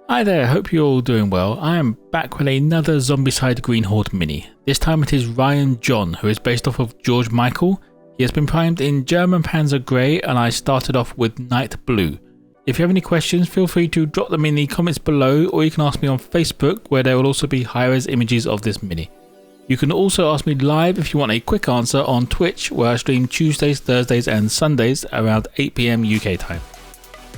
Hi there, hope you're all doing well. I am back with another Zombicide Green Horde mini. This time it is Ryan John, who is based off of George Michael. He has been primed in German Panzer Grey and I started off with Night Blue. If you have any questions, feel free to drop them in the comments below, or you can ask me on Facebook, where there will also be high-res images of this mini. You can also ask me live if you want a quick answer on Twitch, where I stream Tuesdays, Thursdays and Sundays around 8 PM UK time.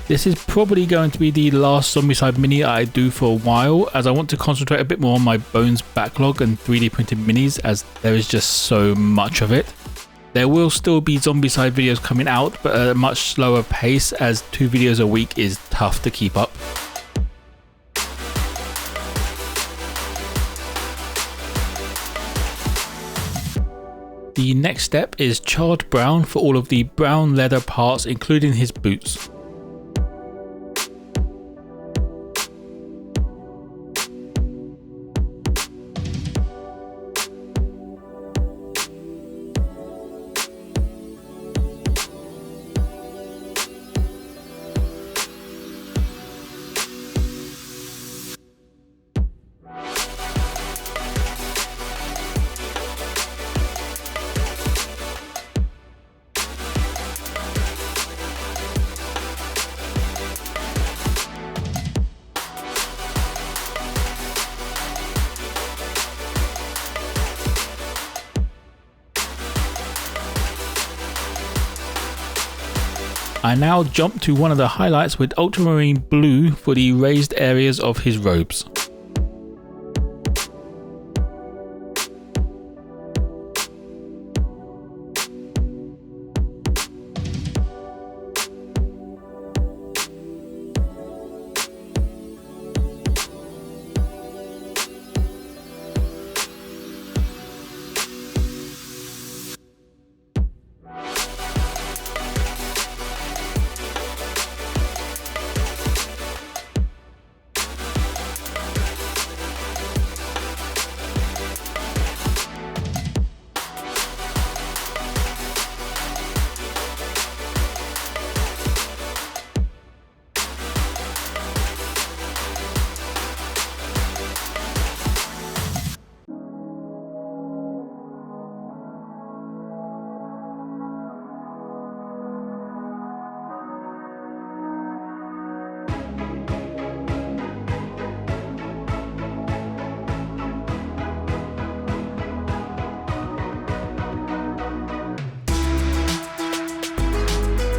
This is probably going to be the last Zombicide mini I do for a while, as I want to concentrate a bit more on my Bones backlog and 3D printed minis, as there is just so much of it. There will still be Zombicide videos coming out, but at a much slower pace, as 2 videos a week is tough to keep up. The next step is charred brown for all of the brown leather parts, including his boots. I now jump to one of the highlights with ultramarine blue for the raised areas of his robes.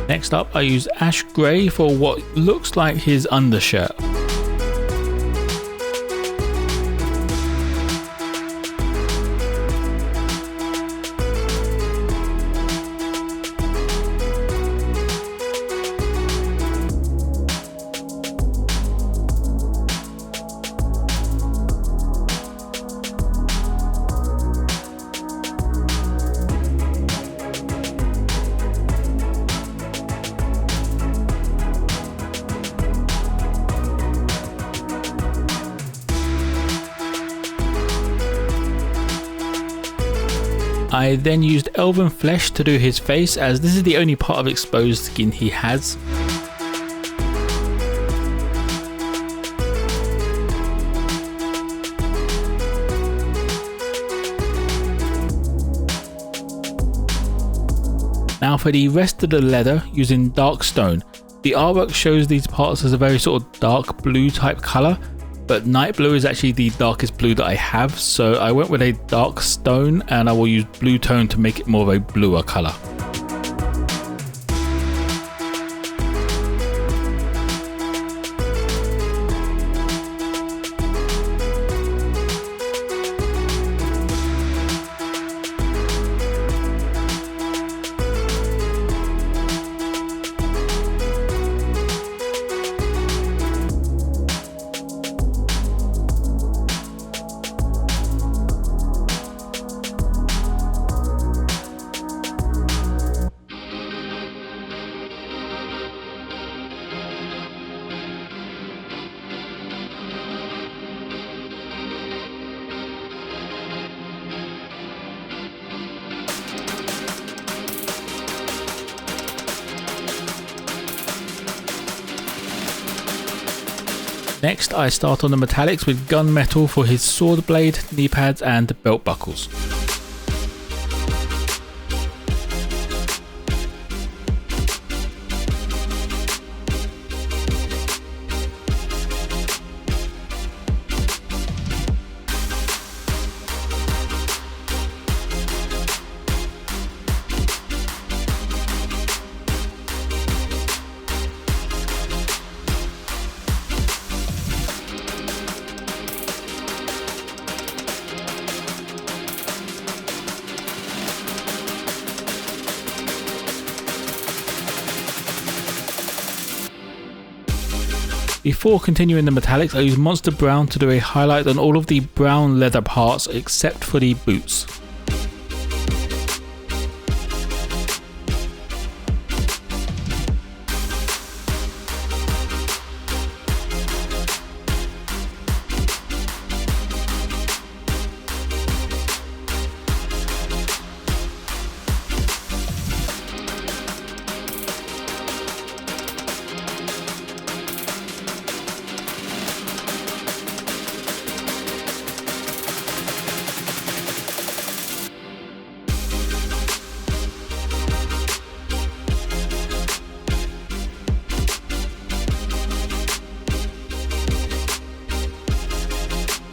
Next up, I use ash grey for what looks like his undershirt. I then used elven flesh to do his face, as this is the only part of exposed skin he has. Now for the rest of the leather, using dark stone. The artwork shows these parts as a very sort of dark blue type colour, but night blue is actually the darkest blue that I have, so I went with a dark stone and I will use blue tone to make it more of a bluer colour. Next, I start on the metallics with gunmetal for his sword blade, knee pads and belt buckles. Before continuing the metallics, I use Monster Brown to do a highlight on all of the brown leather parts except for the boots.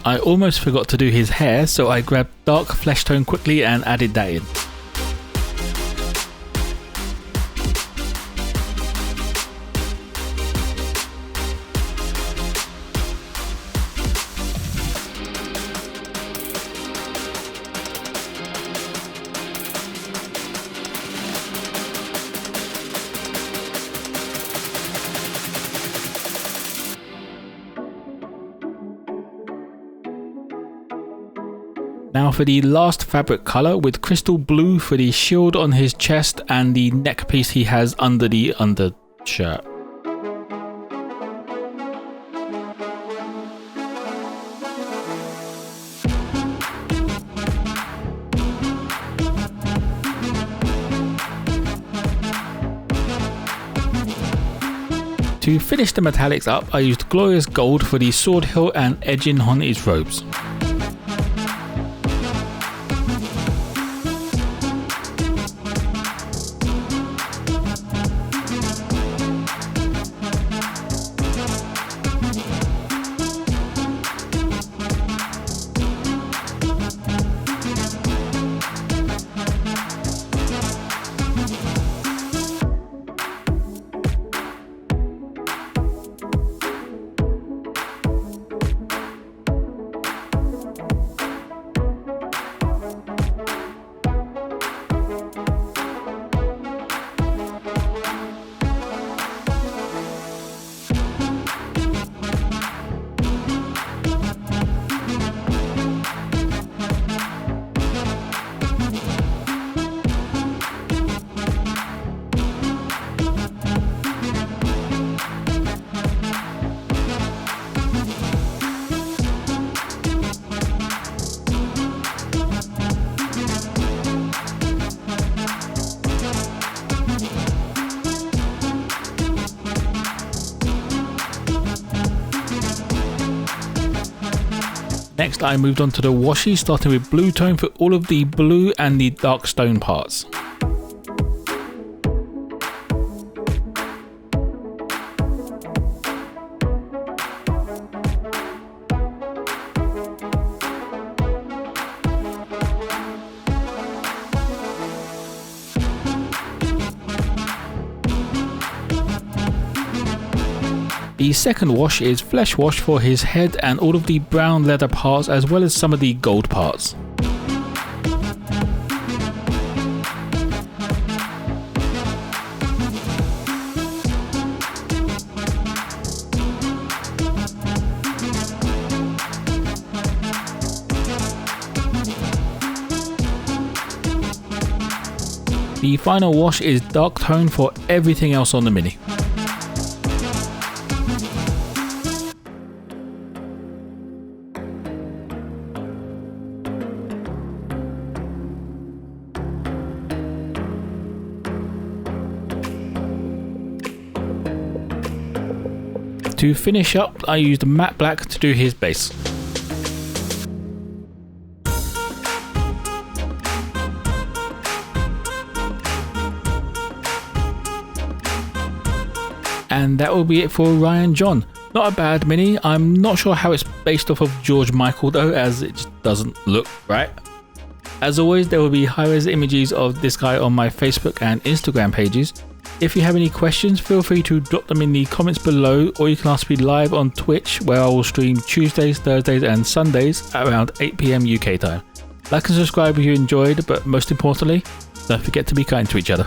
I almost forgot to do his hair, so I grabbed dark flesh tone quickly and added that in. Now for the last fabric colour with crystal blue for the shield on his chest and the neck piece he has under the undershirt. To finish the metallics up, I used glorious gold for the sword hilt and edging on his robes. Next I moved on to the washi, starting with blue tone for all of the blue and the dark stone parts. The second wash is flesh wash for his head and all of the brown leather parts as well as some of the gold parts. The final wash is dark tone for everything else on the mini. to finish up, I used matte black to do his base. And that will be it for Ryan John. Not a bad mini. I'm not sure how it's based off of George Michael though, as it just doesn't look right. As always, there will be high-res images of this guy on my Facebook and Instagram pages. If you have any questions, feel free to drop them in the comments below, or you can ask me live on Twitch, where I will stream Tuesdays, Thursdays and Sundays at around 8 PM UK time. Like and subscribe if you enjoyed, but most importantly, don't forget to be kind to each other.